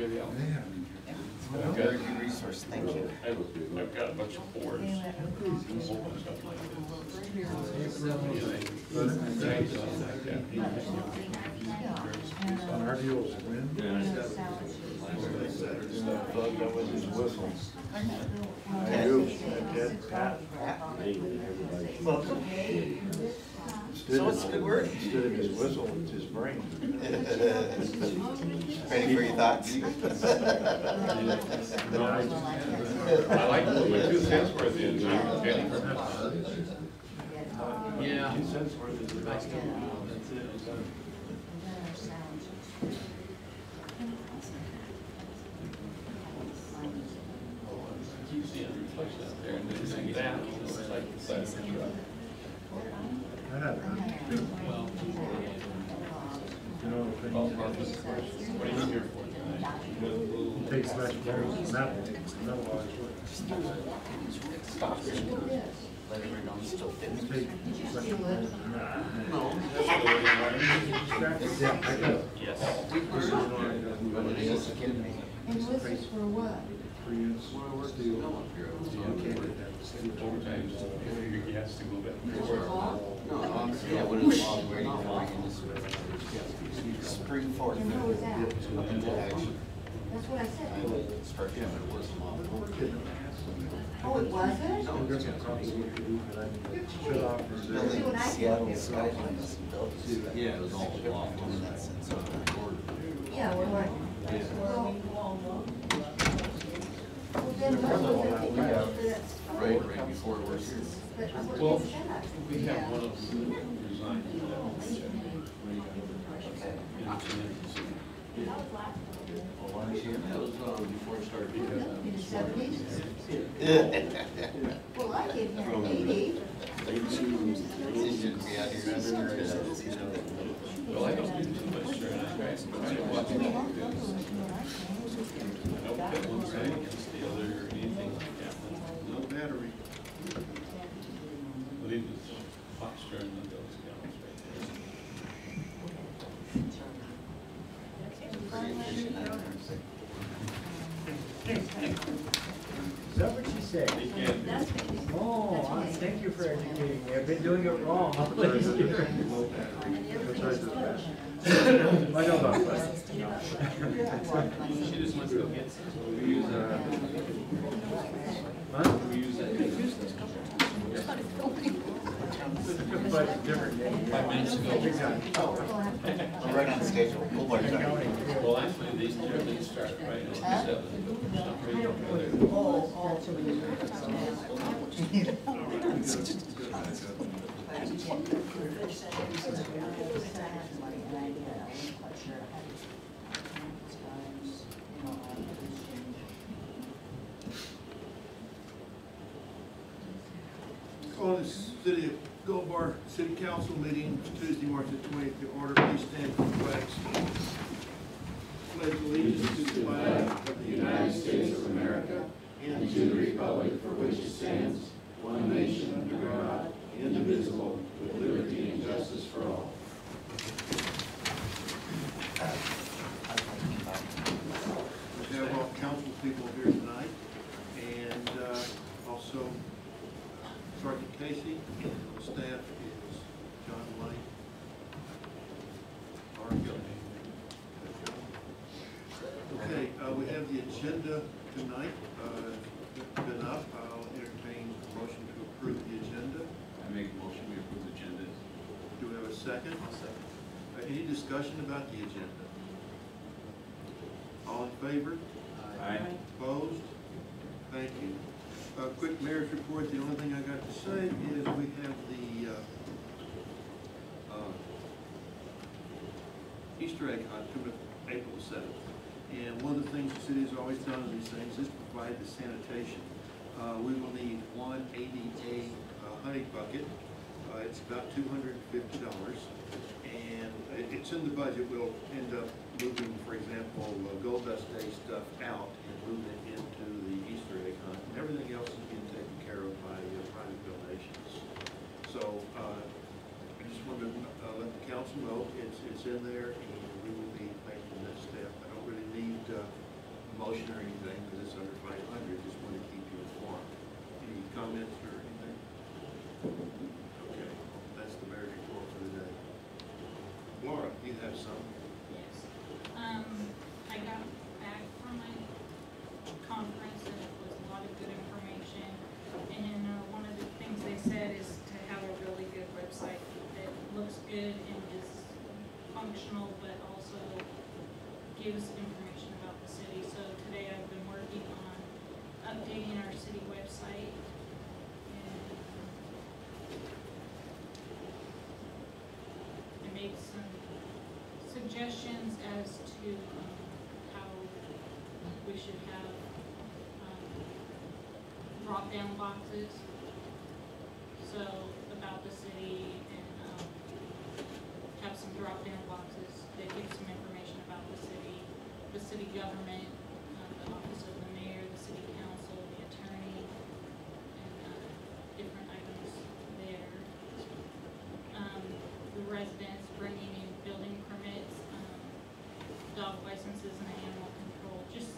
Maybe I'll. Very good resource, thank you. I've got a bunch of boards. On our deals, when? I do. Welcome. So what's the good word? Instead of his whistle, it's his brain. Ready for your thoughts? I like to put my 2 cents worth in. Yeah. 2 cents worth is the best. That's it. Keep seeing the reflection out there, and then see that, it's like the side of the truck. I had that. Well, You know, what are you here for tonight? he takes much more than that one. Stop it. Let everyone know he's still fit. He takes much more than that. No. Yeah, I got it. Yes. And this is for what? Koreans, steel. Overtime, he has to go back. Yeah, what is it? Waiting for Spring 4th. And where was that? Action. That's what I said. Spring. Oh, it wasn't? Building Seattle Skyline is built. Yeah, it was all off. In that sense. Yeah, we're like. Well, then what was it? Right before it was here. Well, we have one of them resigned. That was before it started. In the 70s? Yeah. Well, I gave him 80. Well, I don't do too much during that, guys. I don't watch it. I don't put one side against the other or anything like that. No battery. But it was posture and those gals right Is that what she said? there. They can do. Oh, thank you for educating me. I've been doing it wrong all these years. I know about that. She just wants to go get some. We use Huh? we use that. But it's different. 5 minutes ago. I'm right on schedule. Full bar time. Well, actually, these generally start right at 7. Call this City of Gold Bar City Council meeting Tuesday, March the 20th to order. Please stand for the flags. Pledge allegiance to the flag of the United States of America and to the republic for which it stands, one nation under God, indivisible, with liberty and justice for all. We have all council people here tonight, and also Sergeant Casey, and the staff is John Lane. Okay, we have the agenda tonight. Been up. I'll entertain a motion to approve the agenda. I make a motion, we approve the agenda. Do we have a second? Any discussion about the agenda? All in favor? Aye. Opposed? Thank you. Quick mayor's report. The only thing I got to say is we have the Easter egg hunt coming up April 7th. And one of the things the city has always done in these things is provide the sanitation. We will need one ADA honey bucket. It's about $250. And it's in the budget. We'll end up moving, for example, Gold Dust Day stuff out and moving it into the Easter egg hunt. And everything else is being taken care of by private donations. So I just wanted to let the council know it's in there, and we will be making that step. I don't really need motion or anything, because it's under 500, just want to keep you informed. Any comments or anything? Okay, that's the mayor's report for the day. Laura, you have some? Yes. I got back from my conference and it was a lot of good information. And one of the things they said is to have a really good website that looks good and is functional, but also gives information about the city. So today I've been working on updating our city website. And I made some suggestions as to how we should have drop-down boxes. So about the city and have some drop-down boxes that give some information about the city government, the office of the mayor, the city council, the attorney, and different items there. The residents bringing in building permits, dog licenses and animal control, just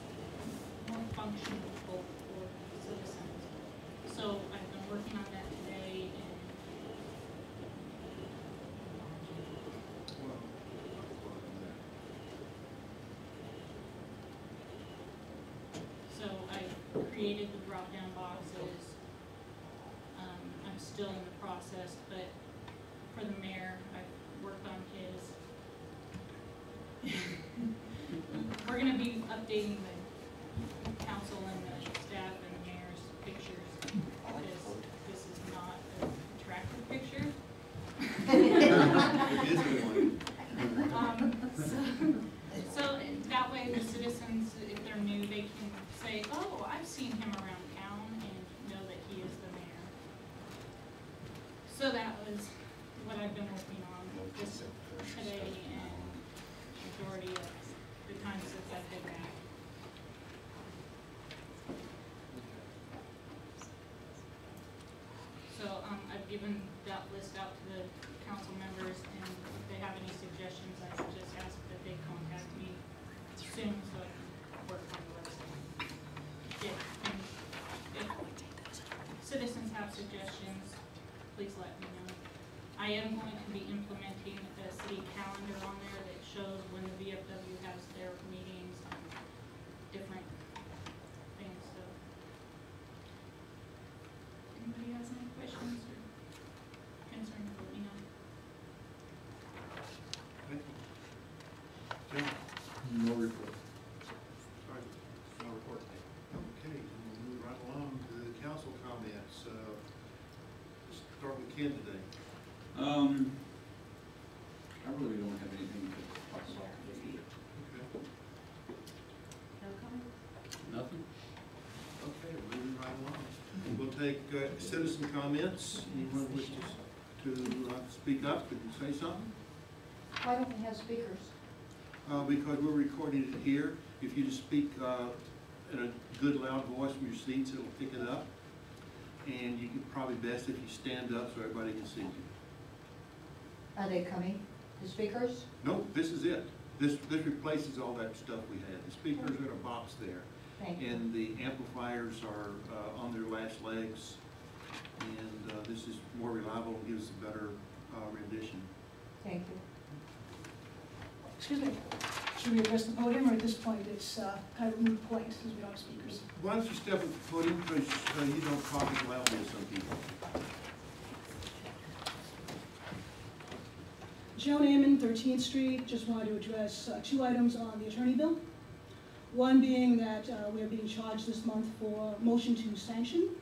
more functional for citizens. So I've been working on that today and Well, so I created the drop-down boxes. I'm still in the process, but for the mayor, I've worked on his. We're gonna be updating the council and the staff and the mayor's pictures, because this is not an attractive picture. it is one. So that way the citizens, if they're new, they can say, oh, I've seen him around town and know that he is the mayor. So that was what I've been working on this today and majority of the time since I've been back. So I've given that list out to the council members, and if they have any suggestions, I would just ask that they contact me soon so I can work on the website. If citizens have suggestions, please let me know. I am going to be implementing a city calendar on there that shows when the VFW has their meetings and different things, so. Anybody has any questions or concerns, let me know. Thank you. Jim? No report. Sorry, no report. Okay, we'll move right along to the council comments. Let's start with Ken today. I really don't have anything to talk about today either. Okay. No comment? Nothing? Okay, moving right along. We'll take citizen comments. Anyone wish to speak up and say something? Why don't we have speakers? Because we're recording it here. If you just speak in a good loud voice from your seats, it'll pick it up. And you can probably best if you stand up so everybody can see you. Are they coming, the speakers? Nope, this is it. This replaces all that stuff we had. The speakers are in a box there. Thank you. And the amplifiers are on their last legs. And this is more reliable and gives a better rendition. Thank you. Excuse me, should we address the podium, or at this point it's kind of a moot point, since we don't have speakers? Why don't you step at the podium, because you don't talk as loudly as some people. Joan Ammon, 13th Street, just wanted to address 2 items on the attorney bill. One being that we are being charged this month for motion to sanction,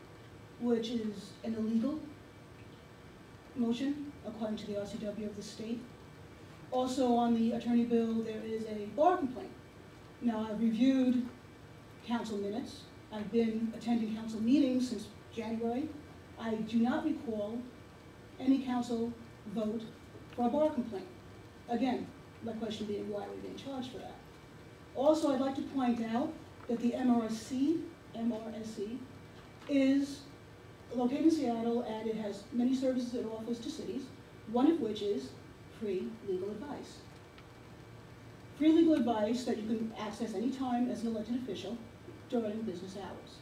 which is an illegal motion according to the RCW of the state. Also on the attorney bill, there is a bar complaint. Now, I've reviewed council minutes. I've been attending council meetings since January. I do not recall any council vote for a bar complaint. Again, my question being, why are we being charged for that? Also, I'd like to point out that the MRSC is located in Seattle, and it has many services it offers to cities, one of which is free legal advice. free legal advice that you can access anytime as an elected official during business hours.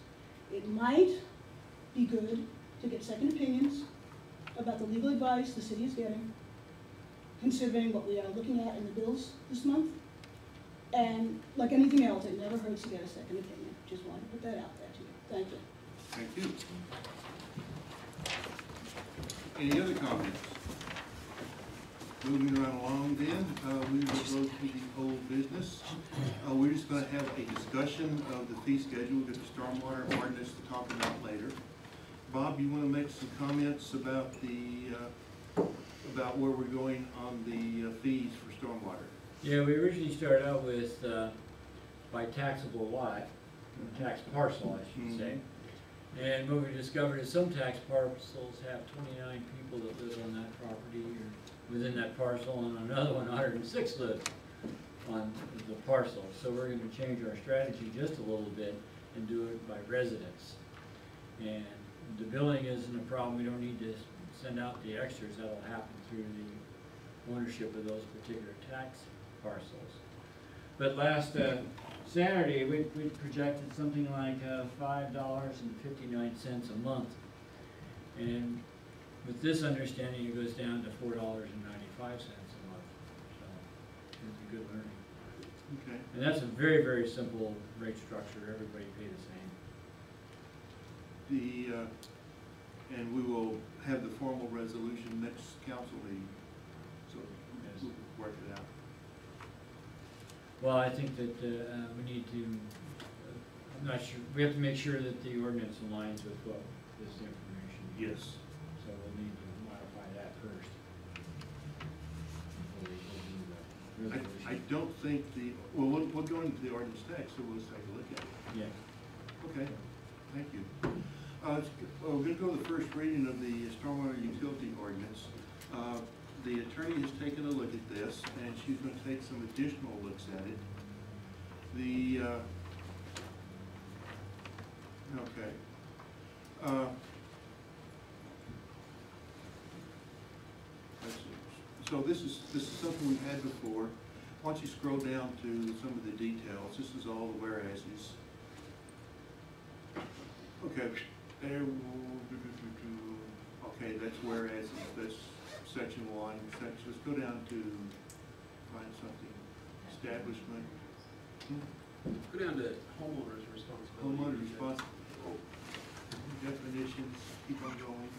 It might be good to get second opinions about the legal advice the city is getting, considering what we are looking at in the bills this month. And like anything else, it never hurts to get a second opinion. Just wanted to put that out there to you. Thank you. Thank you. Any other comments? Moving right along then, we will go to the old business. We're just gonna have a discussion of the fee schedule, get the stormwater ordinance to talk about later. Bob, you wanna make some comments about about where we're going on the fees for stormwater? Yeah, we originally started out with, by taxable lot, tax parcel, I should say. And what we discovered is some tax parcels have 29 people that live on that property or within that parcel, and another one, 106 live on the parcel. So we're gonna change our strategy just a little bit and do it by residence. And the billing isn't a problem, we don't need to send out the extras, that'll happen through the ownership of those particular tax parcels. But last Saturday, we projected something like $5.59 a month. And with this understanding, it goes down to $4.95 a month. So it's a good learning. Okay. And that's a very, very simple rate structure. Everybody pay the same. And we will have the formal resolution next council meeting, so we'll work it out. Well, I think that we need to, I'm not sure, we have to make sure that the ordinance aligns with what this information. Yes. So we'll need to modify that first. Before we do the resolution. I don't think we'll go into the ordinance text, so we'll just take a look at it. Yeah. Okay, thank you. We're going to go to the first reading of the stormwater utility ordinance. The attorney has taken a look at this, and she's going to take some additional looks at it. Let's see. So this is something we've had before. Why don't you scroll down to some of the details? This is all the whereases. Okay, there. Okay, that's whereas. That's section 1. Let's go down to find something. Establishment. Go down to homeowners responsibility. Homeowner responsibility. Definitions. Keep on going.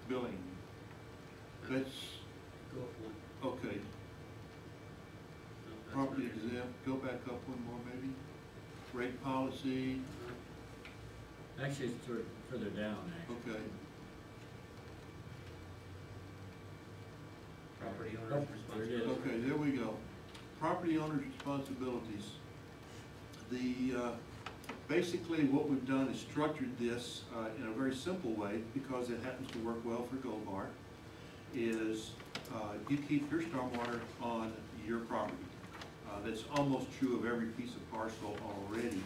Billing. That's Go up one. okay. No, that's Property not it. exempt. Go back up one more, maybe. Rate policy. Actually, it's sort of further down, actually. Okay. Property Oh, owner's there it is. responsibility. Okay, there we go. Property owner's responsibilities. Basically what we've done is structured this in a very simple way, because it happens to work well for Gold Bar, is you keep your stormwater on your property. That's almost true of every piece of parcel already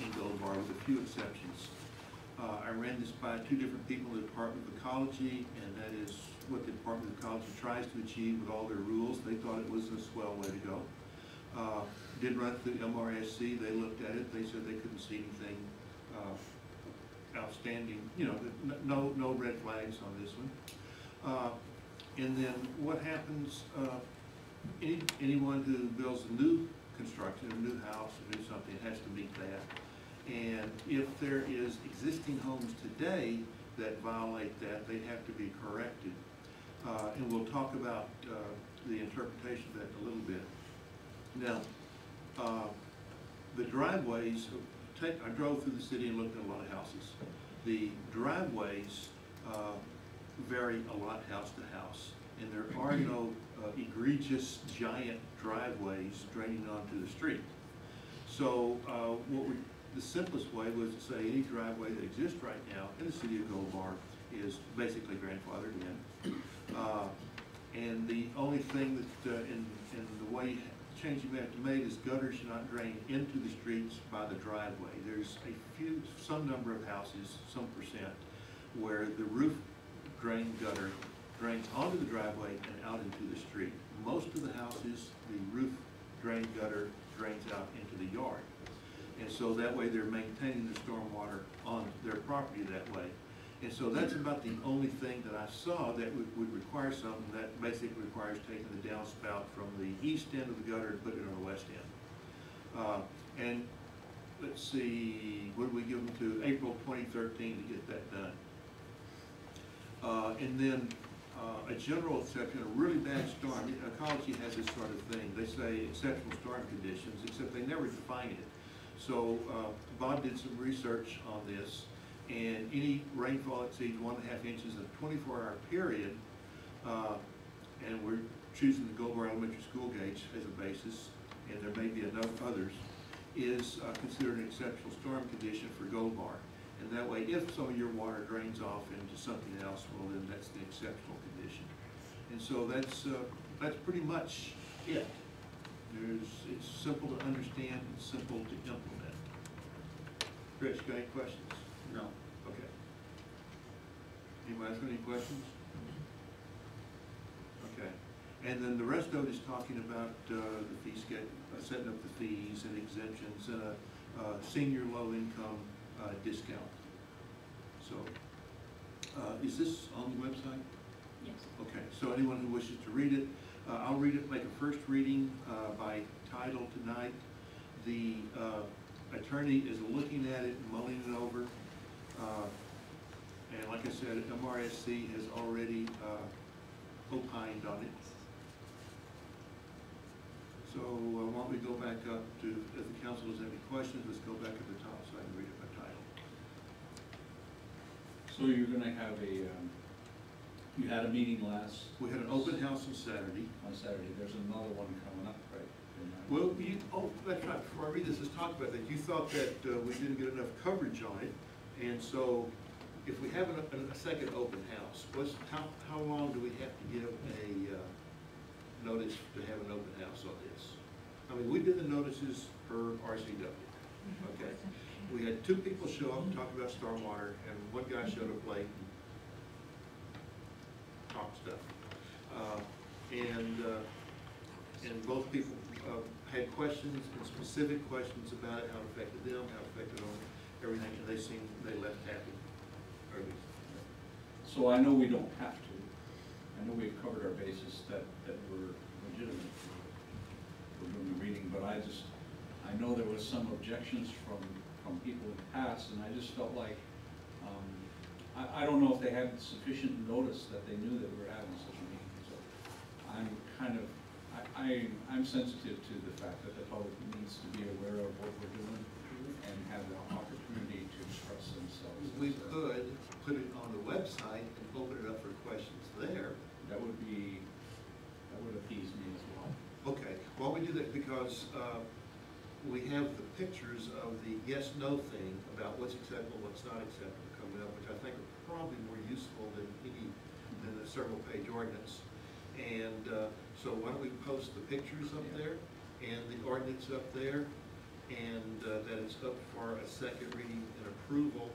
in Gold Bar, with a few exceptions. I ran this by 2 different people in the Department of Ecology, and that is what the Department of Ecology tries to achieve with all their rules. They thought it was a swell way to go. Did run through MRSC, they looked at it, they said they couldn't see anything outstanding, you know, no red flags on this one. And then what happens, anyone who builds a new construction, a new house, or do something, has to meet that. And if there is existing homes today that violate that, they have to be corrected. And we'll talk about the interpretation of that in a little bit. Now, the driveways, I drove through the city and looked at a lot of houses. The driveways vary a lot house to house, and there are no egregious giant driveways draining onto the street. So the simplest way was to say any driveway that exists right now in the city of Gold Bar is basically grandfathered in. And the only thing that in the way change you have to make is gutters should not drain into the streets by the driveway. There's some number of houses, some percent, where the roof drain gutter drains onto the driveway and out into the street. Most of the houses, the roof drain gutter drains out into the yard. And so that way they're maintaining the stormwater on their property that way. And so that's about the only thing that I saw that would require something that basically requires taking the downspout from the east end of the gutter and putting it on the west end. And let's see, what did we give them to? April 2013 to get that done. And then a general exception, a really bad storm. Ecology has this sort of thing. They say exceptional storm conditions, except they never define it. So Bob did some research on this, and any rainfall that exceeds 1.5 inches in a 24-hour period, and we're choosing the Gold Bar Elementary School gauge as a basis, and there may be enough others, is considered an exceptional storm condition for Gold Bar. And that way, if some of your water drains off into something else, well, then that's the exceptional condition. And so that's pretty much it. It's simple to understand and simple to implement. Rich, got any questions? No. Okay. Anybody else got any questions? Okay. And then the rest of it is talking about the fee schedule, setting up the fees and exemptions and a senior low income discount. So, is this on the website? Yes. Okay, so anyone who wishes to read it, I'll read it, make a first reading by title tonight. The attorney is looking at it, mulling it over. And like I said, MRSC has already opined on it. So why don't we go back up to, if the council has any questions, let's go back at the top so I can read it by title. So you're gonna have a, you had a meeting We had an open house on Saturday. on Saturday, there's another one coming up, right? Well, that's right, before I read this, let's talk about that. You thought that we didn't get enough coverage on it, and so if we have a second open house, how long do we have to give a notice to have an open house on this? I mean, we did the notices per RCW, okay? We had 2 people show up and talk about stormwater, and one guy showed up late and talked stuff. And both people had questions and specific questions about it, how it affected them, how it affected them, everything, and they left happy. Or at least. So I know we don't have to. I know we've covered our bases that were legitimate for doing the reading, but I know there was some objections from people in the past, and I just felt like, I don't know if they had sufficient notice that they knew that we were having such a meeting. So I'm kind of, I'm sensitive to the fact that the public needs to be aware of what we're doing and have the opportunity to express themselves. We could put it on the website and open it up for questions there. That would appease me as well. Okay, well, we do that because we have the pictures of the yes/no thing about what's acceptable, what's not acceptable coming up, which I think are probably more useful than the several-page ordinance. And so why don't we post the pictures up there and the ordinance up there, and that it's up for a second reading and approval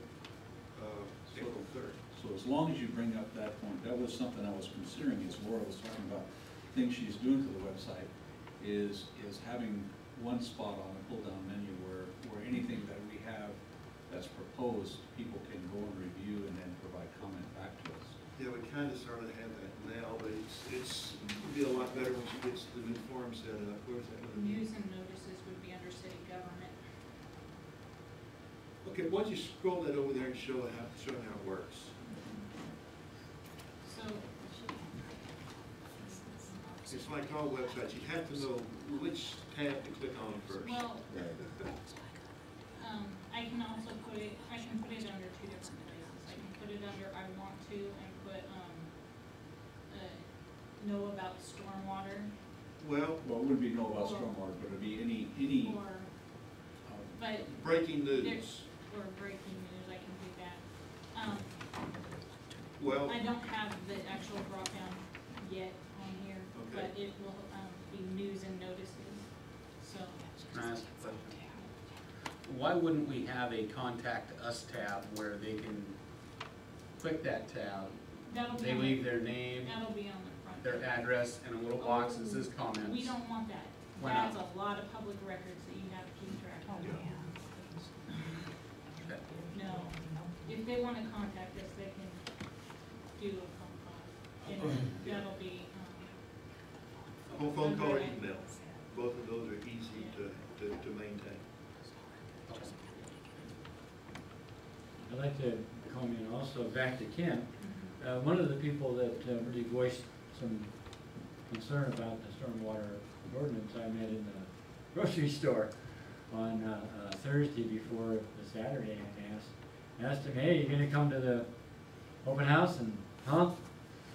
April 3rd. So as long as you bring up that point, that was something I was considering as Laura was talking about, things she's doing to the website, is having one spot on the pull-down menu where anything that we have that's proposed, people can go and review and then provide comment back to us. Yeah, we kind of sort of have that now, but it'd be a lot better when she gets the new form set up. Where's that? News and notices would be under city government. Okay, why don't you scroll that over there and show how it works? So, It's like all websites, you have to know which tab to click on first. well, I can also put it under 2 different places. I can put it under I want to and put, know about stormwater, Well, Well, it wouldn't be know about stormwater, but it'd be any, or, but breaking there's, news. or breaking news, I can do that. Well, I don't have the actual drop down yet on here, Okay. but it will, be news and notices, so. Can I ask a question? Why wouldn't we have a contact us tab where they can click that tab That'll be They on leave the, their name, that'll be on the front. their address, and a little box that says comments. We don't want that. Why not? That's a lot of public records that you have to keep track of. Okay. No, if they wanna contact us, they can do a phone call, and that'll be, Phone call or email, both of those are easy to maintain. I'd like to comment also, back to Kent. One of the people that really voiced some concern about the stormwater ordinance I met in the grocery store on Thursday before the Saturday, and asked him, hey, you gonna come to the open house? And, huh?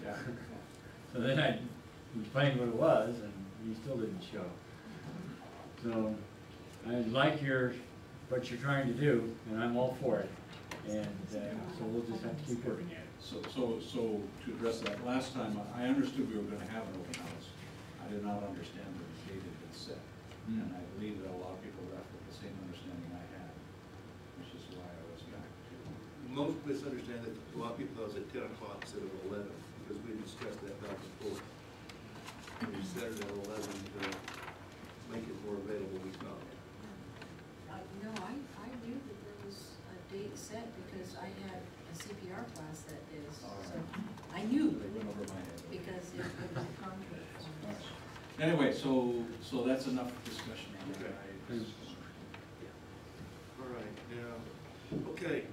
Yeah. So then I explained what it was, and he still didn't show. So I like what you're trying to do, and I'm all for it. And so we'll just have to keep working at it. So to address that, last time, I understood we were gonna have an open house. I did not understand that the date had been set. And I believe that a lot of people left with the same understanding I had, which is why I was back to. Most misunderstand that a lot of people thought it was at 10 o'clock instead of 11, because we discussed that back and forth. We set it at 11 to make it more available, we thought. No, I knew that there was a date set because I had a CPR class that day, so I knew They went over my head. because it was a conflict. Anyway, so that's enough discussion on that. All right, now, okay.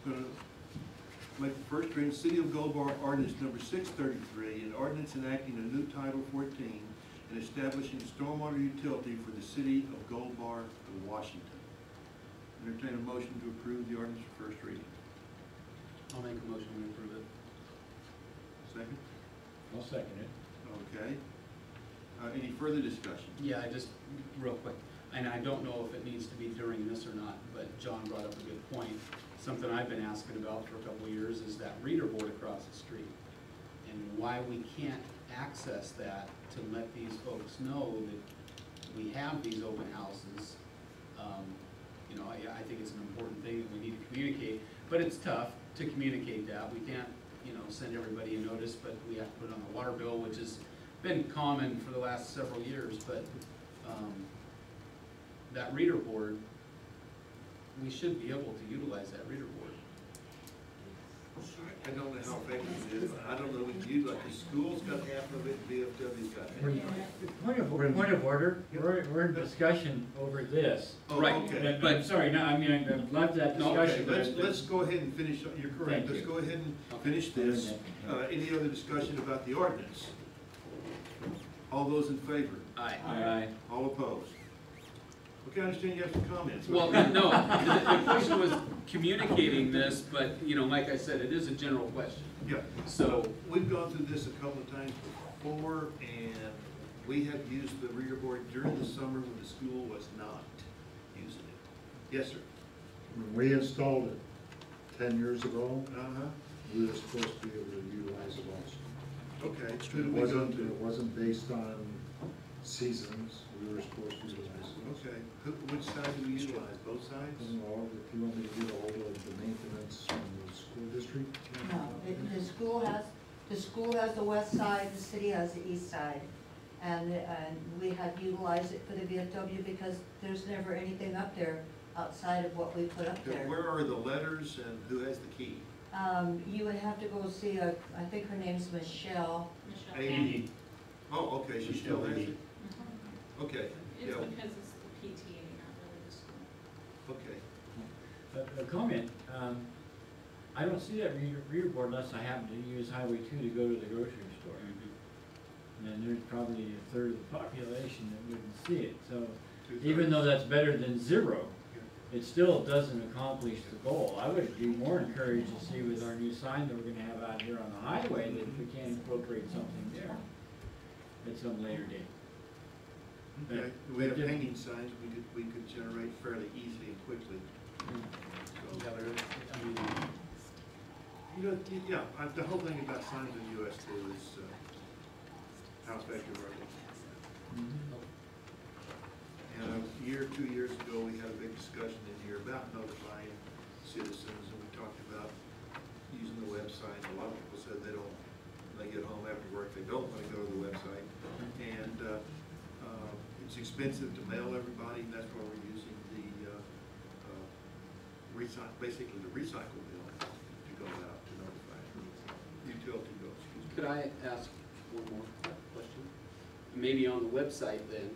Gonna make the first reading, City of Gold Bar ordinance number 633, an ordinance enacting a new Title 14 and establishing a stormwater utility for the City of Gold Bar, Washington. Entertain a motion to approve the ordinance for first reading. I'll make a motion to approve it. Second? I'll second it. Okay. Any further discussion? Yeah, just real quick, and I don't know if it needs to be during this or not, but John brought up a good point. Something I've been asking about for a couple of years is that reader board across the street, and why we can't access that to let these folks know that we have these open houses. You know, I think it's an important thing that we need to communicate, but it's tough to communicate that. We can't, you know, send everybody a notice, but we have to put it on the water bill, which has been common for the last several years, but that reader board, we should be able to utilize that reader board. I don't know how effective it is. I don't know if you, like, the school's got half of it, VFW's got half. Point of order, we're in discussion over this. Oh, Right, okay. But, sorry, no, I mean, I'd love that No, okay, discussion. let's go ahead and finish, you're correct, Thank let's you. go ahead and finish this. Any other discussion about the ordinance? All those in favor? Aye. Aye. All opposed? Okay, I understand you have some comments. Well, no, the question was communicating this, but, you know, like I said, it is a general question. Yeah, So, we've gone through this a couple of times before, and we have used the reader board during the summer when the school was not using it. Yes, sir? When we installed it 10 years ago, Uh-huh. we were supposed to be able to utilize it also. Okay, who do we go to? It wasn't based on seasons, we were supposed to utilize it. Okay, which side do we utilize, both I sides? don't know if you want me to get a hold of the maintenance from the school district. No, the school has the west side, the city has the east side. And we had utilized it for the VFW because there's never anything up there outside of what we put up Okay, there. where are the letters and who has the key? You would have to go see I think her name's Michelle. Michelle. A. Oh, okay, she still has it? Mhm. Okay, It's yeah, because it's the PTA, not really the school. okay. A comment, I don't see that reader board unless I happen to use Highway 2 to go to the grocery store. And then there's probably a third of the population that wouldn't see it, so even though that's better than zero, it still doesn't accomplish the goal. I would be more encouraged to see with our new sign that we're gonna have out here on the highway, that if we can incorporate something there at some later date. Okay, we have hanging signs we could generate fairly easily and quickly. yeah, So, but, I mean, you know, yeah, the whole thing about signs in the US too is, how effective are they? And a year, 2 years ago, we had a big discussion in here about notifying citizens, and we talked about using the website. A lot of people said they don't, when they get home after work, they don't want to go to the website. And it's expensive to mail everybody, and that's why we're using the basically the recycle bill to go out to notify utility bills. Excuse me. Could I ask one more question? Maybe on the website then,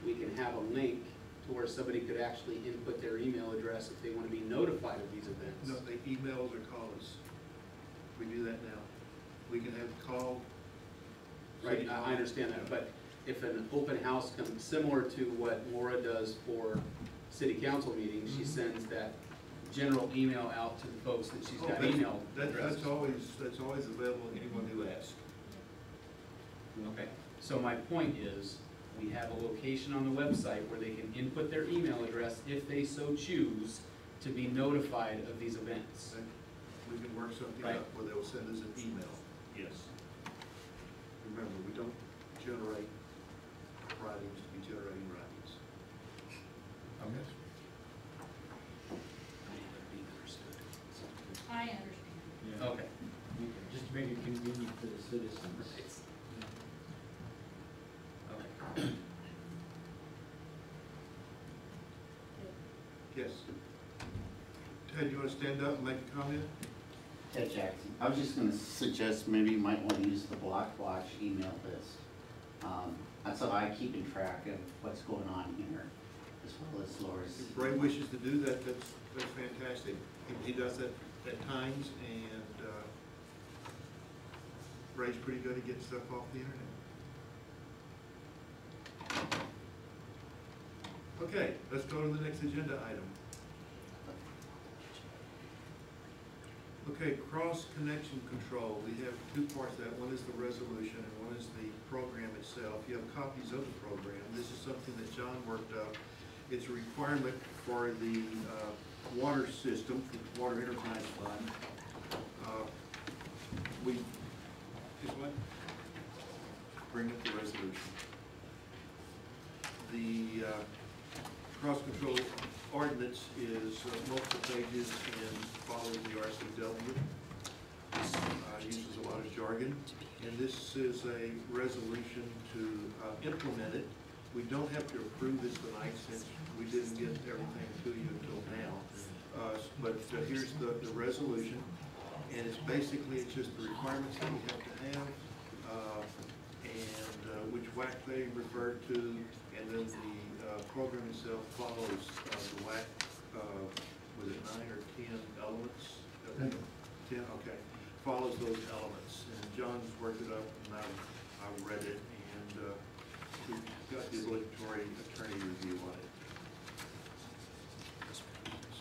we can have a link to where somebody could actually input their email address if they want to be notified of these events. No, they emails or call us. We do that now. We can have call. Right, I understand that, but if an open house comes, similar to what Laura does for city council meetings, she sends that general email out to the folks that she's got email addresses. That's always available to anyone who asks. Okay, so my point is, we have a location on the website where they can input their email address if they so choose to be notified of these events. Okay? We can work something Right. out where they'll send us an email. Yes. Remember, we don't generate writings to be generating writings. Okay. I understand. Yeah. Okay. Just to make it convenient for the citizens. Okay. Yes. Ted, you want to stand up and make a comment? Ted Jackson. I was just gonna suggest maybe you might want to use the Block Watch email list. That's how I keep in track of what's going on here, as well as Laura's. If Ray wishes to do that, that's fantastic. He does that at times, and Ray's pretty good at getting stuff off the internet. Okay, let's go to the next agenda item. Okay, cross-connection control. We have two parts to that. One is the resolution and one is the program itself. You have copies of the program. This is something that John worked up. It's a requirement for the water system, for the Water Enterprise Fund. Bring up the resolution. The cross-control ordinance is multiple pages and follows the RCW. This uses a lot of jargon, and this is a resolution to implement it. We don't have to approve this tonight since we didn't get everything to you until now. But here's the resolution, and it's basically, it's just the requirements that we have to have, and which WAC they refer to, and then the program itself follows the WAC, was it 9 or 10 elements? 10, okay. Follows those elements, and John's worked it up, and I've read it, and we've got the obligatory attorney review on it.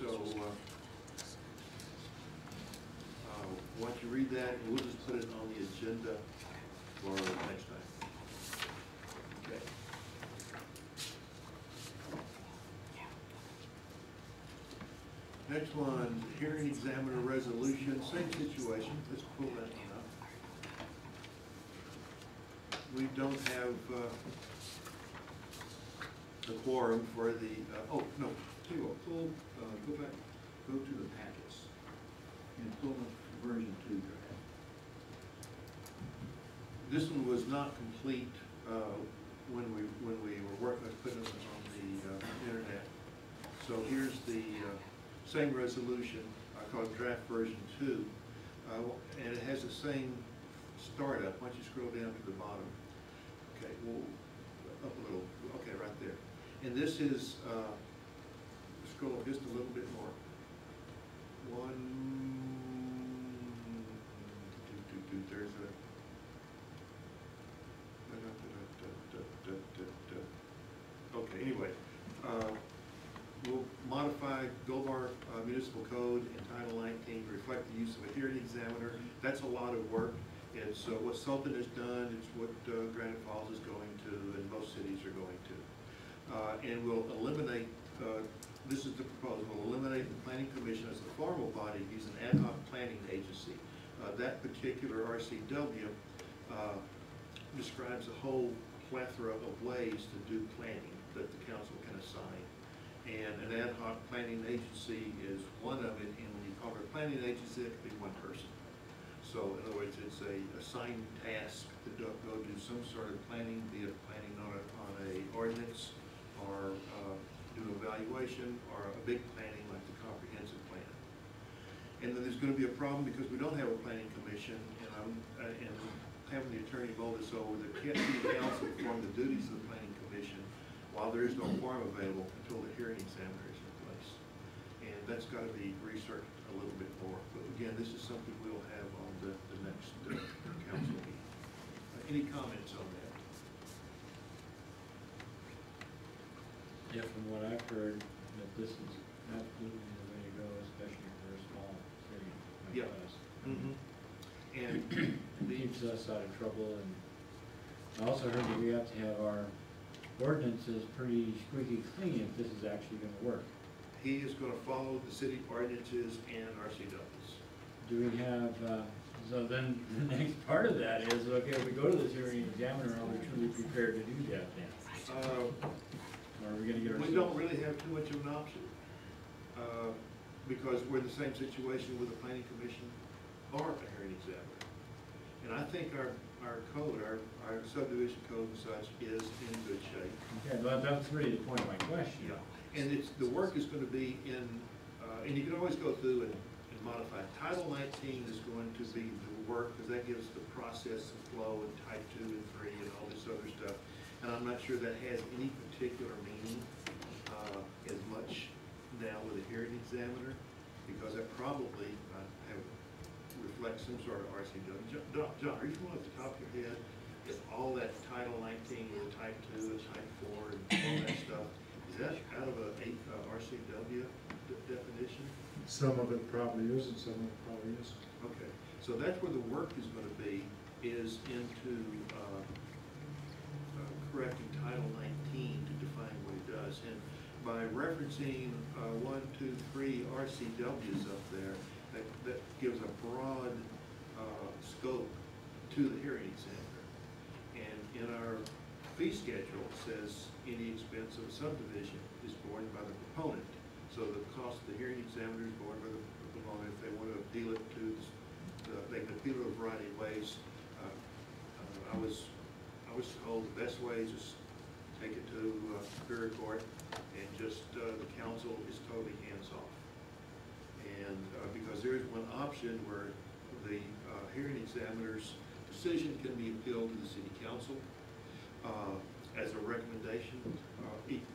So, once you read that, we'll just put it on the agenda for next time. Okay. Next one, hearing examiner resolution, same situation, let's pull that one up. We don't have the quorum for the, oh, no, tell you what, pull, go back, go to the packets and pull up version 2. This one was not complete when we were working, putting it on the internet. So here's the same resolution, I call it draft version 2, and it has the same startup. Why don't you scroll down to the bottom? Okay, well, up a little, okay, right there. And this is, scroll up just a little bit more. There's a, okay, anyway, we'll modify Goldbar Municipal Code in Title 19 to reflect the use of a hearing examiner. That's a lot of work. It's what Sultan has done, it's what Granite Falls is going to, and most cities are going to. And we'll eliminate, this is the proposal, we'll eliminate the Planning Commission as a formal body, use an ad hoc planning agency. That particular RCW describes a whole plethora of ways to do planning that the council can assign. And an ad hoc planning agency is one of it, and when you call it a planning agency, it could be one person. So in other words, it's a assigned task to go do some sort of planning, be it planning on a ordinance, or do evaluation, or a big planning like the comprehensive plan. And then there's gonna be a problem because we don't have a planning commission, and having the attorney vote us over, the city council perform the duties of the planning commission while there is no quorum available until the hearing examiner is in place. And that's gotta be researched a little bit more. But again, this is something we'll have on the next council meeting. Any comments on that? Yeah, from what I've heard, that this is absolutely the way to go, especially for a small city like Yeah. us. And It keeps us out of trouble, and I also heard that we have to have our ordinances pretty squeaky clean if this is actually gonna work. he is gonna follow the city ordinances and RCWs. Do we have, so then the next part of that is, okay, if we go to this hearing examiner, are we truly prepared to do that then? Or are we gonna get ourselves? We don't really have too much of an option, because we're in the same situation with the planning commission or a hearing examiner. And I think our code, our subdivision code and such is in good shape. Okay, well, that's really the point of my question. And the work is gonna be in, and you can always go through and modify. Title 19 is going to be the work, because that gives the process of flow and type 2 and 3 and all this other stuff. And I'm not sure that has any particular meaning as much now with a hearing examiner, because that probably reflects some sort of RCW. John, are you familiar at the top of your head, if all that Title 19 with a type 2 and type 4 and all that stuff, is that out of a RCW definition? Some of it probably is, and some of it probably isn't. Okay, so that's where the work is gonna be, is into correcting Title 19 to define what it does. And by referencing 1, 2, 3 RCWs up there, that gives a broad scope to the hearing examiner. And in our fee schedule, it says any expense of a subdivision is borne by the proponent. So the cost of the hearing examiner is borne by the proponent. If they want to appeal it to, they can appeal it a variety of ways. I was told the best way is just take it to Superior Court, and just the council is totally hands-off. And because there is one option where the hearing examiner's decision can be appealed to the city council as a recommendation,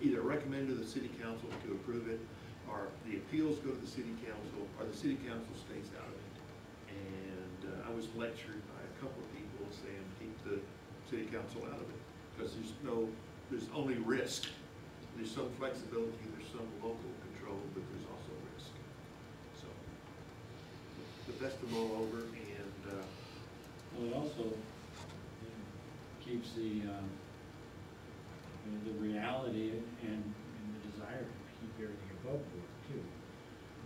either recommend to the city council to approve it, or the appeals go to the city council, or the city council stays out of it. And I was lectured by a couple of people saying keep the city council out of it, because there's only risk. There's some flexibility, there's some local control, but there's also risk. So, but that's to mull over, and Well, it also keeps the reality and the desire to keep everything above board too,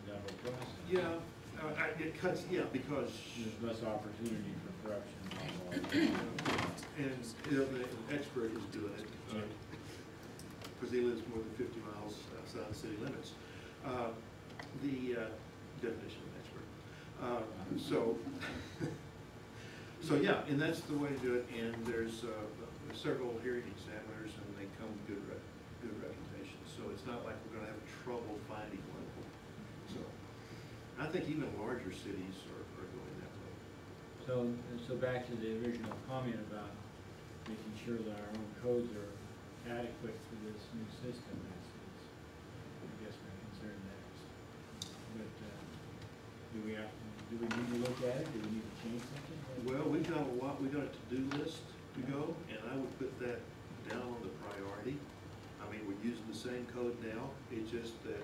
that whole process. yeah, it cuts, because There's less opportunity for corruption and all that. and the expert is doing it, because he lives more than 50 miles outside the city limits. The definition of expert. So yeah, and that's the way to do it. And there's several hearing examiners, and they come with good reputation. So it's not like we're going to have trouble finding one. So I think even larger cities are going that way. So back to the original comment about making sure that our own codes are adequate for this new system, that's, I guess, my concern next. But, do we need to look at it, do we need to change something? Well, we've got a to-do list to go, and I would put that down on the priority. I mean, we're using the same code now, it's just that,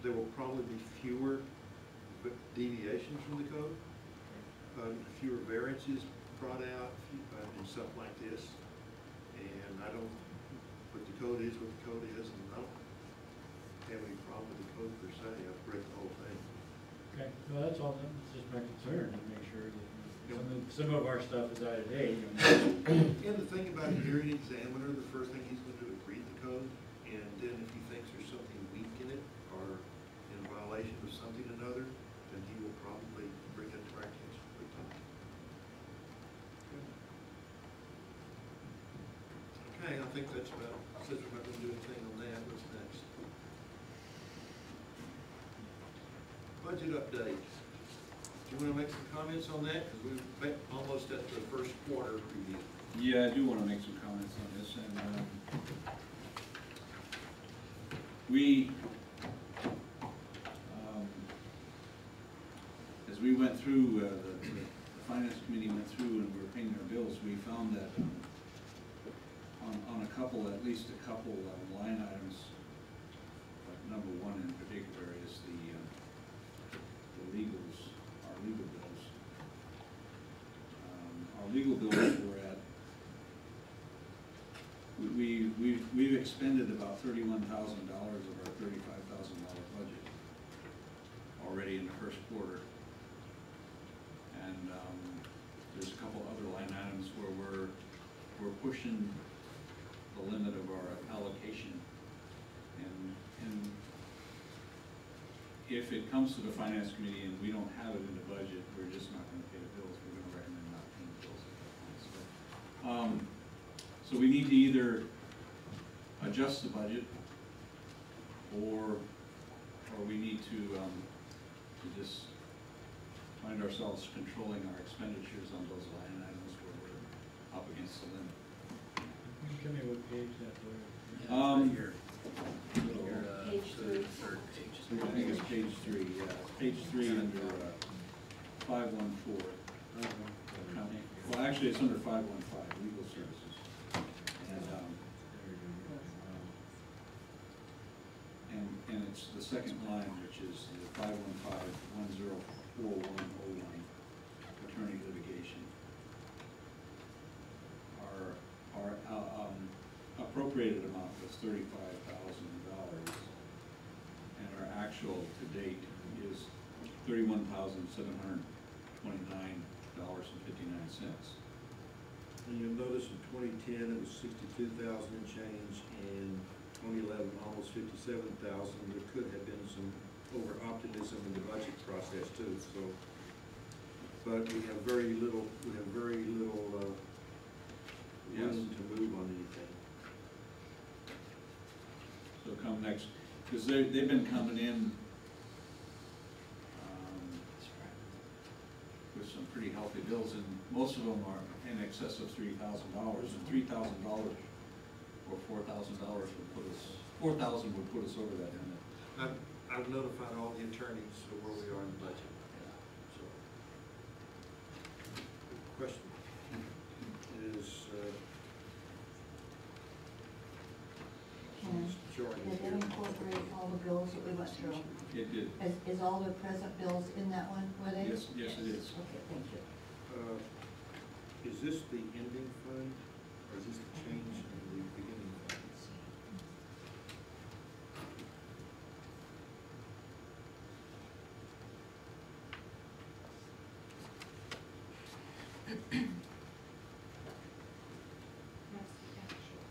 there will probably be fewer deviations from the code, fewer variances brought out, and stuff like this. And but the code is what the code is, and I don't have any problem with the code per se. I've read the whole thing. Okay, well, that's all, that's just my concern, to make sure that Some of our stuff is out of date. I mean, And the thing about a hearing examiner, the first thing he's gonna do is read the code, and then if he thinks there's something weak in it, or in violation of something or another, then he will probably bring it to our attention. Okay, I think that's about, since we're not gonna do anything on that, what's next? Budget update. Do you wanna make some comments on that? Because we're almost at the first quarter review. Yeah, I do want to make some comments on this, and we, as we went through, the finance committee went through and we were paying our bills, we found that on a couple, at least a couple line items, number one in particular is the legals, our legal bills. Our legal bills were at, we've expended about $31,000 of our $35,000 budget already in the first quarter. And there's a couple other line items where we're pushing the limit of our allocation. And if it comes to the finance committee and we don't have it in the budget, we're just not gonna pay the bills. We're gonna recommend not paying the bills at that point. So we need to either adjust the budget or we need to just find ourselves controlling our expenditures on those line items where we're up against the limit. Tell me what page that was. Page 3. I think it's page 3, yeah, page 3 under 514. Accounting. Well, actually, it's under 515, legal services. And it's the second line, which is the 515-104101, attorney litigation. Our appropriated amount was $35,000, and our actual to date is $31,729.59. And you'll notice in 2010, it was 62,000 and change, and 2011, almost 57,000. There could have been some over-optimism in the budget process too, so. But we have very little Yes. room to move on anything. So come next, because they've been coming in with some pretty healthy bills, and most of them are in excess of $3,000, and $3,000 or $4,000 would put us, $4,000 would put us over that limit. I've notified all the attorneys of where we are in the budget. So, question is, Ken, did that incorporate all the bills that we went through? It did. Is all the present bills in that one, were they? Yes, yes, it is. Okay, thank you. is this the ending fund, or is this the change in the beginning fund? That's the actual.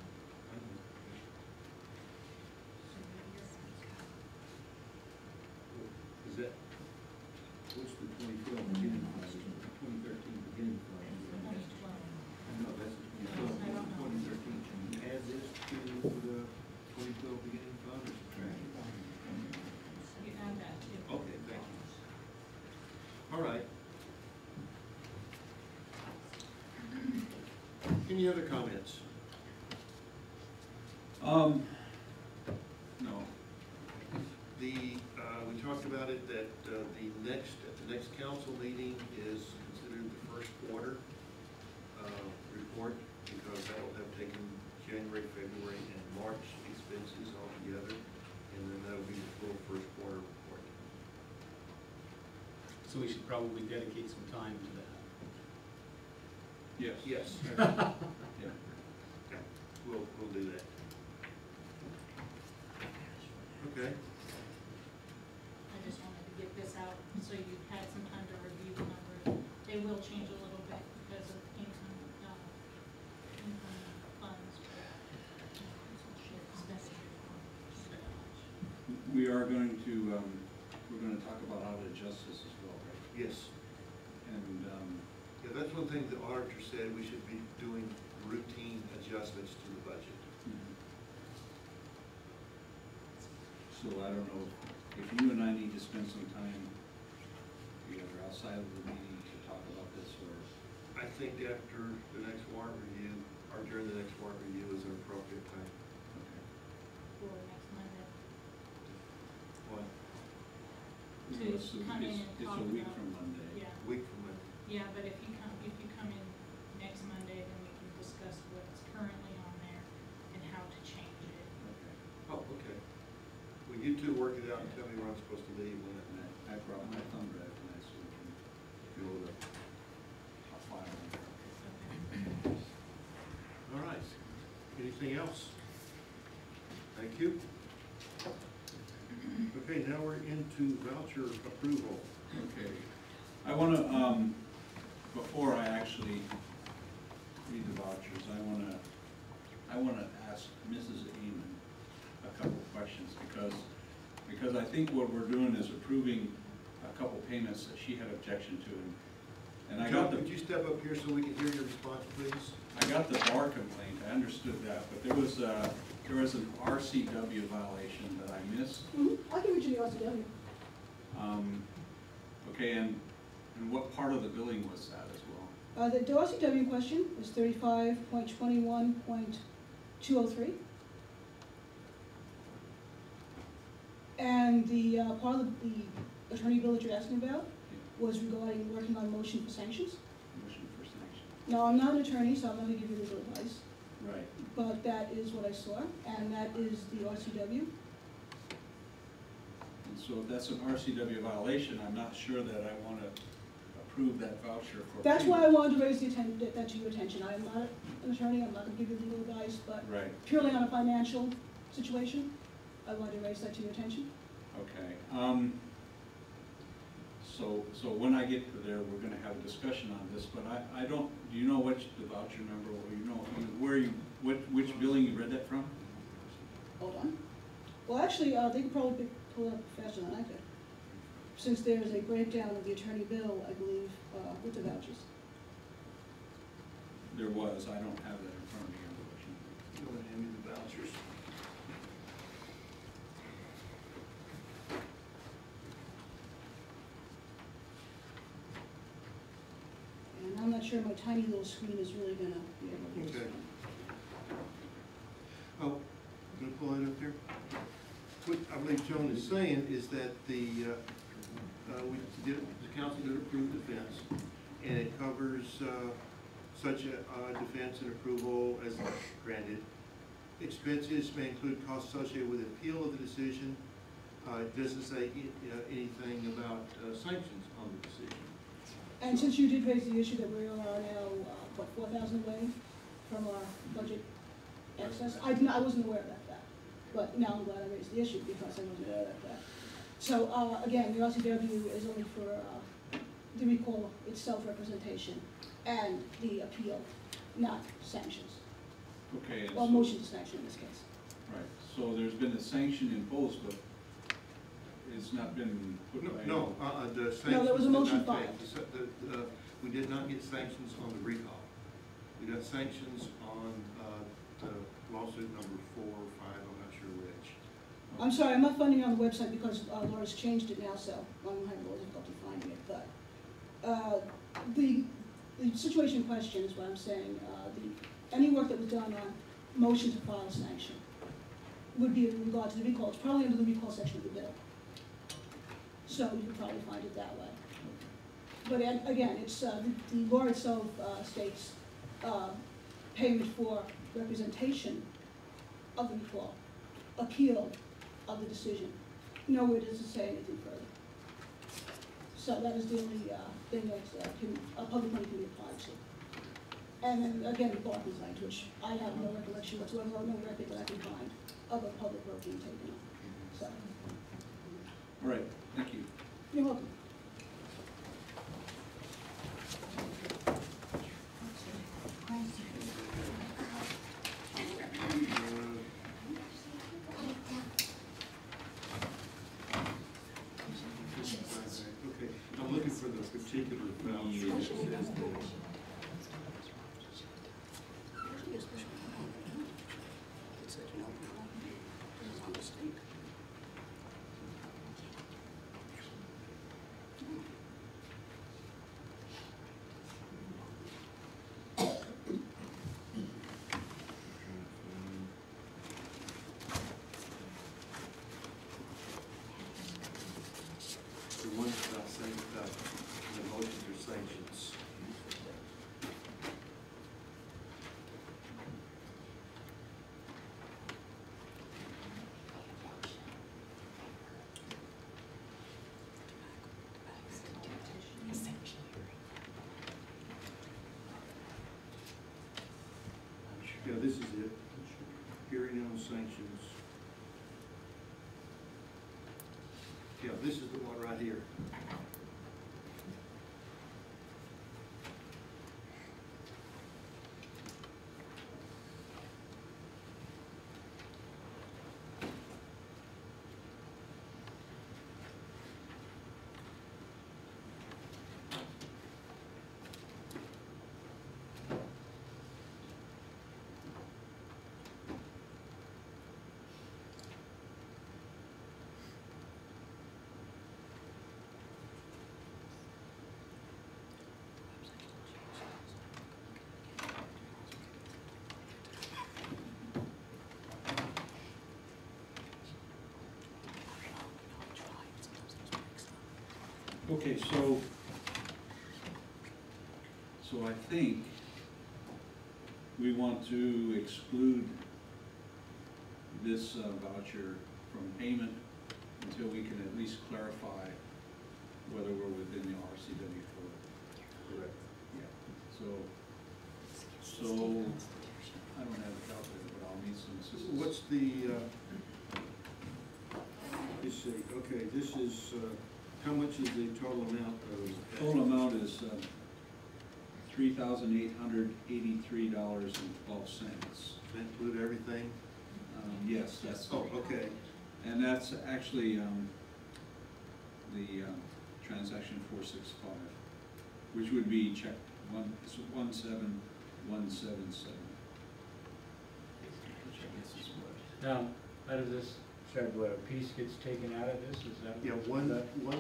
Is that, what's the 2012 beginning fund, 2013 beginning fund? No, that's the 2012, 2013. Can you add this to the 2012 beginning fund or subtract it? You add that too. Okay, thank you. All right. Any other comments? No. We talked about it, that at the next council meeting is considered the first quarter report, because that will have taken January, February, and March expenses altogether, and then that'll be the full first quarter report. So we should probably dedicate some time to that. Yes. Yes. Yeah. We'll do that. Okay. I just wanted to get this out so you had some time to review the numbers. They will change a little are going to, we're gonna talk about how to adjust this as well, right? Yes. And, Yeah, that's one thing the auditor said, we should be doing routine adjustments to the budget. so I don't know if you and I need to spend some time together outside of the meeting to talk about this, or, I think after the next warrant review, or during the next warrant review is an appropriate time. okay. For next Monday. One To It's a- come in and It's talk a week about- from Monday. Yeah, week from Monday. yeah, but if you come in next Monday, then we can discuss what's currently on there and how to change it. Okay. Oh, okay. Well, you two work it out and tell me where I'm supposed to leave when. And I brought my thumb drive tonight, so we can go to a file in there. Okay. All right. Anything else? Thank you. Okay, now we're into voucher approval. Okay, I wanna, before I actually read the vouchers, I wanna ask Mrs. Amon a couple of questions, because I think what we're doing is approving a couple payments that she had objection to, and I got John, the, would you step up here so we can hear your response, please? I got the bar complaint, I understood that, but there was an RCW violation that I missed. I can read you the RCW. Okay, and what part of the billing was that as well? The RCW question is 35.21.203. And the part of the attorney bill that you're asking about was regarding working on motion for sanctions. Motion for sanction. Now, I'm not an attorney, so I'm not gonna give you legal advice, Right. but that is what I saw, and that is the RCW. And so if that's an RCW violation, I'm not sure that I want to approve that voucher for. That's why I payment. wanted to raise that to your attention. I am not an attorney, I'm not gonna give you legal advice, but Right, purely on a financial situation, I wanted to raise that to your attention. okay. So when I get to there, we're gonna have a discussion on this, but I don't, do you know which the voucher number, or you know, which billing you read that from? Hold on. Well, actually, they could probably pull it up faster than I could, since there's a breakdown of the attorney bill, I believe, with the vouchers. There was, I don't have that in front of me, unfortunately. You want to hand me the vouchers? And I'm not sure my tiny little screen is really gonna be able to do this. Okay. Oh, I'm gonna pull it up there. What I believe Joan is saying is that the council did approve defense, and it covers, such a defense and approval as granted. Expenses may include costs associated with appeal of the decision. It doesn't say anything about sanctions on the decision. And since you did raise the issue that we are now, what, 4,000 away from our budget excess, I wasn't aware of that fact. But now I'm glad I raised the issue because I wasn't aware of that fact. So, again, the RCW is only for the recall, its self-representation, and the appeal, not sanctions, Okay. and or so- motion to sanction in this case. Right, so there's been a sanction imposed, but it's not been put by. No, the sanctions. there was a did motion not filed. take- we did not get sanctions on the recall. We got sanctions on the lawsuit number 4 or 5, I'm not sure which. I'm sorry, I'm not finding it on the website because Laura's changed it now, so I'm having a little difficulty finding it, but the situation in question is what I'm saying, any work that was done on motion to file a sanction would be in regard to the recall. It's probably under the recall section of the bill. So you could probably find it that way. But again, it's, the law itself states payment for representation of the recall, appeal of the decision. Nowhere does it say anything further. So that is the only thing that a public money can be applied to. And then again, the Barclays language, I have no recollection whatsoever, or no record that I can find of a public work being taken on. So, All right, thank you. you're welcome. Yeah, this is it. Hearing on sanctions. Yeah, this is the one right here. Okay, so I think we want to exclude this voucher from payment until we can at least clarify whether we're within the RCW code. Correct. Yeah, so I don't have a calculator, but I'll need some assistance. What's the, let's see, okay, this is, how much is the total amount of? Total amount is $3,883.12. That include everything? Yes, that's. Oh, okay. And that's actually the transaction 465, which would be check 17177. Which I guess is what. Now, out of this, sorry, what, a piece gets taken out of this, is that? Yeah, one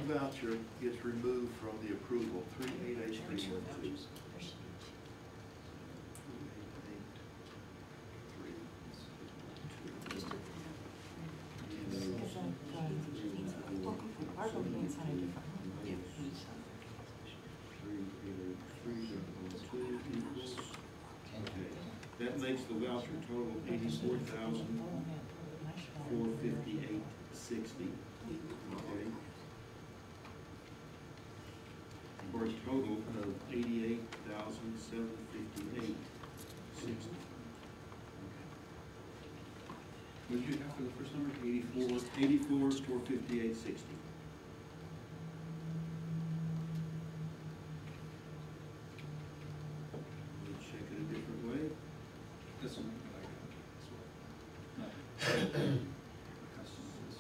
voucher gets removed from the approval, 388312. That makes the voucher total $84,458.60. Okay. For a total of $88,758.60. What did you have for the first number? 84? $84,458.60. Let me check it a different way. That's something that I got as well. Not custom is.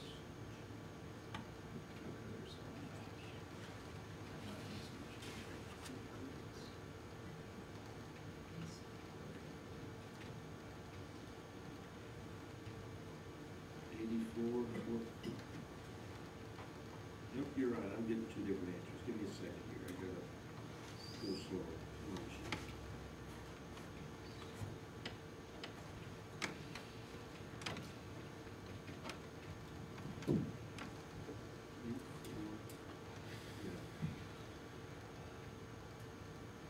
Yep, you're right, I'm getting two different answers. Give me a second here, I gotta go slower.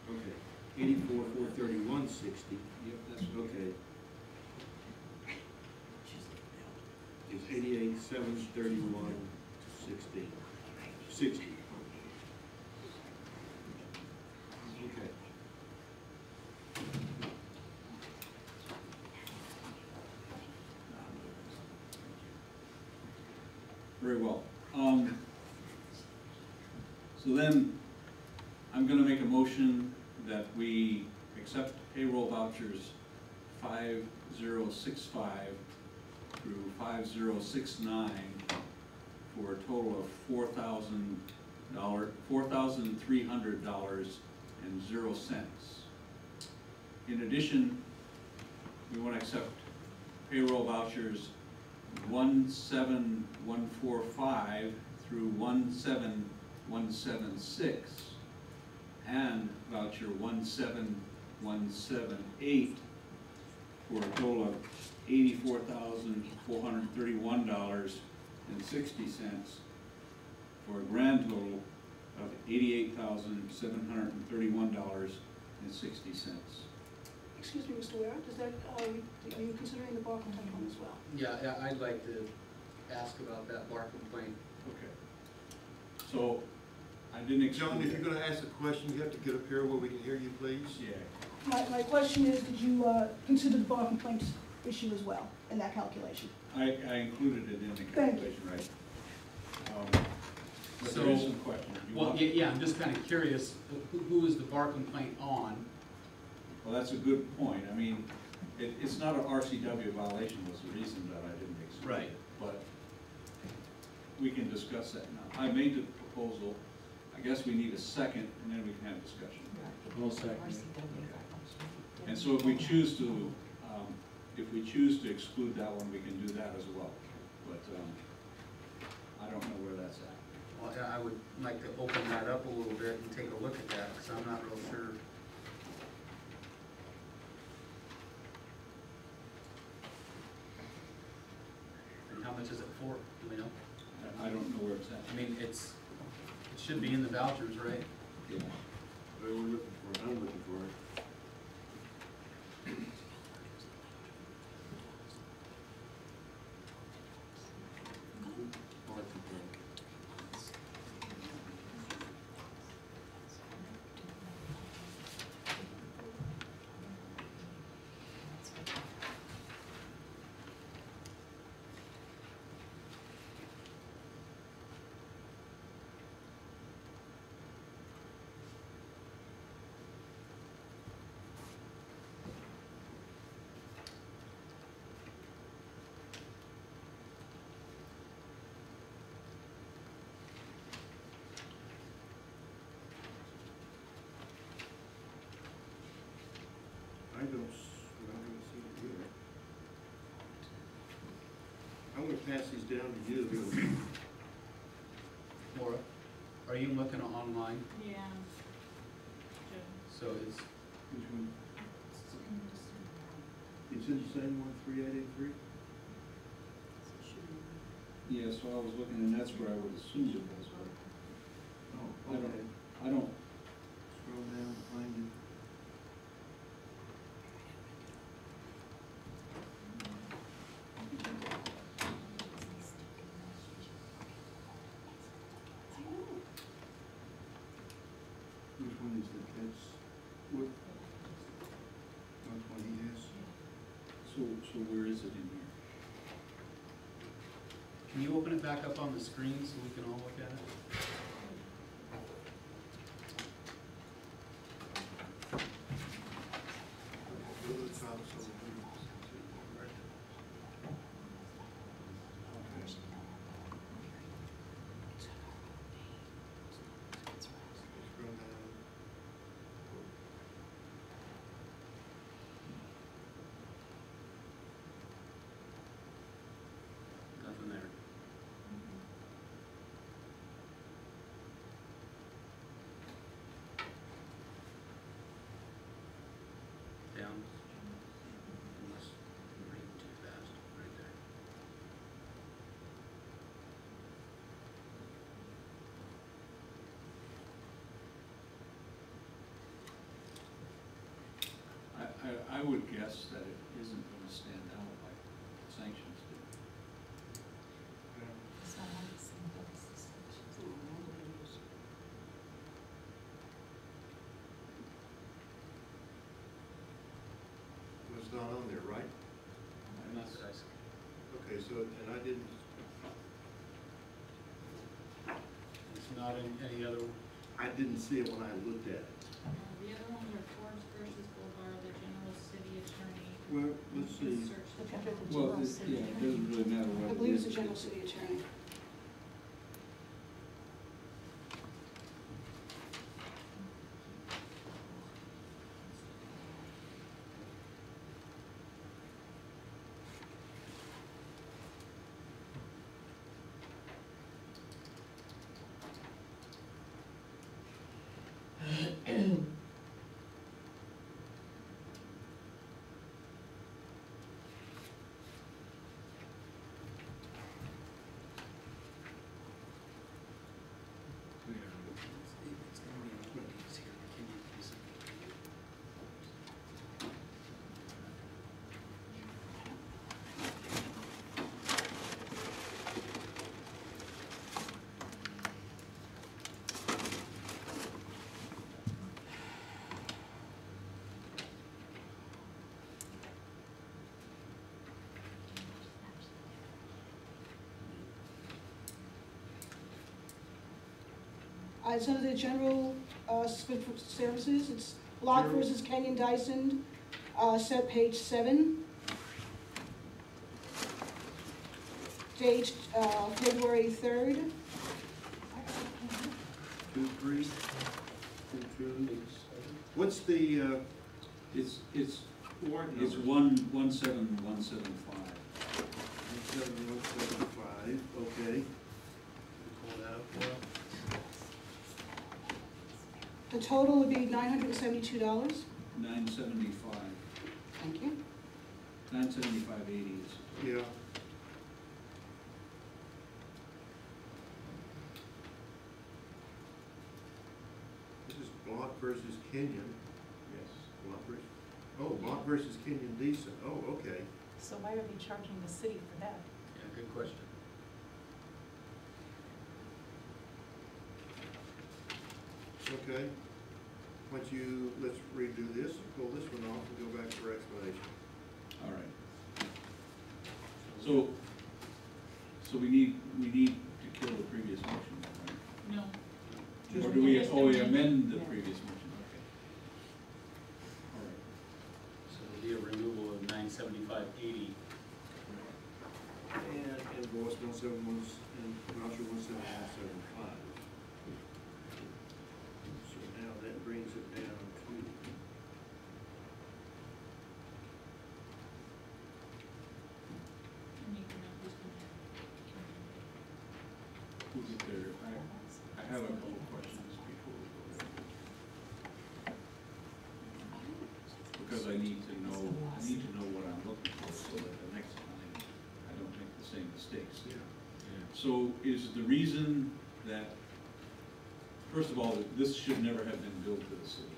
Okay, 84,431.60. Yep, that's Okay. Is 88,731.60. 60. Okay. Very well. So then, I'm gonna make a motion that we accept payroll vouchers 5065 through 5069 for a total of $4,300.00. In addition, we want to accept payroll vouchers 17145 through 17176 and voucher 17178 for a total of $84,431.60 for a grand total of $88,731.60. Excuse me, Mr. Ware, does that, are you considering the bar complaint one as well? Yeah, I'd like to ask about that bar complaint. Okay. So, I didn't John, exclude if you're gonna ask a question, you have to get up here where we can hear you, please. Yeah. My question is, did you consider the bar complaints issue as well in that calculation? I included it in the Thank you. calculation, right? But there is So- some question. You Well, want- yeah, I'm just kinda curious, who is the bar complaint on? Well, that's a good point. I mean, it's not an RCW violation was the reason that I didn't exclude Right. it. But we can discuss that now. I made the proposal. I guess we need a second, and then we can have discussion. I'll second it. And so if we choose to exclude that one, we can do that as well. But I don't know where that's at. Well, yeah, I would like to open that up a little bit and take a look at that, because I'm not real sure. And how much is it for, do we know? I don't know where it's at. I mean, it should be in the vouchers, right? Yeah. What are we looking for? I'm looking for it. I don't see it here. I'm gonna pass these down to you. Laura, are you looking online? Yeah. So it's, Which one? It's in the same one, 3883? Yeah, so I was looking, and that's where I would assume it was, but Oh, I don't, I don't, Scroll down, find it. Which one is it? That's, what? Which one he has? so where is it in here? can you open it back up on the screen so we can all look at it? Go to the top, so we can see. Right. Okay. Scroll down. Nothing there. Down. Unless I'm reading too fast, right there. I would guess that it isn't gonna stand out like sanctions do. Was not on there, right? And that's, Okay, so, and I didn't, It's not in any other, I didn't see it when I looked at it. The other ones are Forbes versus Boulevard, the general city attorney. Well, let's see. Search the Okay. general. well, yeah, it doesn't really matter what I it believe is. it's the general city attorney. It's under the general, services, it's Locke General. versus Kenyon Dyson, set page 7. Date, February 3rd. 2-3, 2-2. What's the, It's 17175, 17175. okay. Pull that up, Laura. The total would be $972. 975. Thank you. 975.80 is. Yeah. This is Block versus Kenyon. Yes. Block versus, oh, Block versus Kenyon Decent, oh, okay. So why are we charging the city for that? Yeah, good question. Okay. Once you, let's redo this, and pull this one off and go back for explanation. All right. So we need to kill the previous motion, right? No, Or do we, Just oh, we amend it. amend the Yeah. previous motion, okay. All right. So it'll be a removal of 975.80. And invoice 171, and voucher 17175. So now that brings it down to, and you can know who's gonna Who's it there? I have a couple of questions before we go there. Because I need to know what I'm looking for, so that the next time I don't make the same mistakes. So is the reason that, first of all, that this should never have been billed to the city?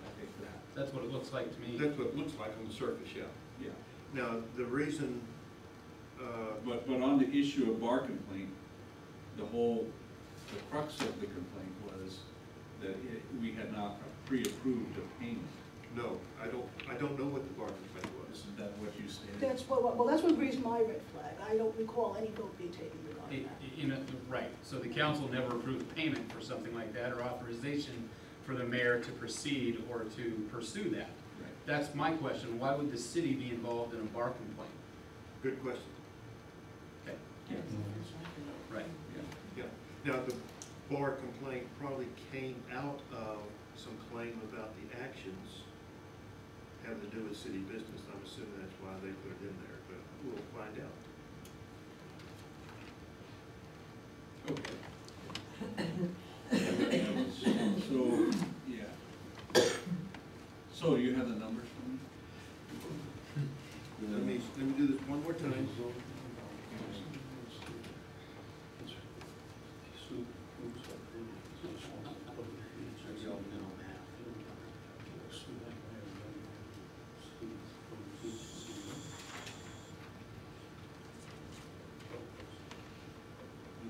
I think that, That's what it looks like to me. that's what it looks like on the surface, yeah. yeah. Now, the reason, But on the issue of bar complaint, the crux of the complaint was that we had not pre-approved a payment. no, I don't know what the bar complaint was. Isn't that what you stated? That's well, that's what raised my red flag. I don't recall any vote being taken regarding that. Right, so the council never approved payment for something like that or authorization for the mayor to proceed or to pursue that. Right. That's my question, why would the city be involved in a bar complaint? Good question. Okay, Yeah. right. Yeah. Yeah. Now, the bar complaint probably came out of some claim about the actions having to do with city business. I'm assuming that's why they put it in there, but we'll find out. Okay. So, yeah. So you have the numbers for me? Let me do this one more time.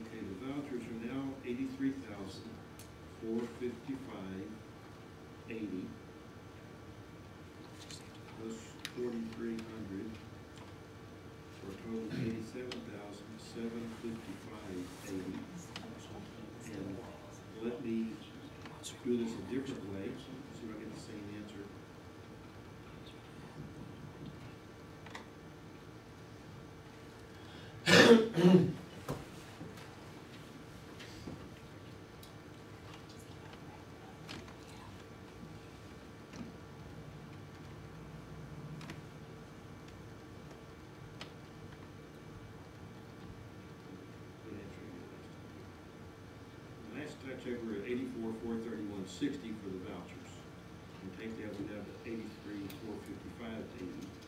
Okay, the vouchers are now $83,455.80 plus 4,300 for a total of $87,755.80. And let me do this a different way, see if I get the same answer. Last I checked, we're at $84,431.60 for the vouchers. And take that, we have $83,455.80.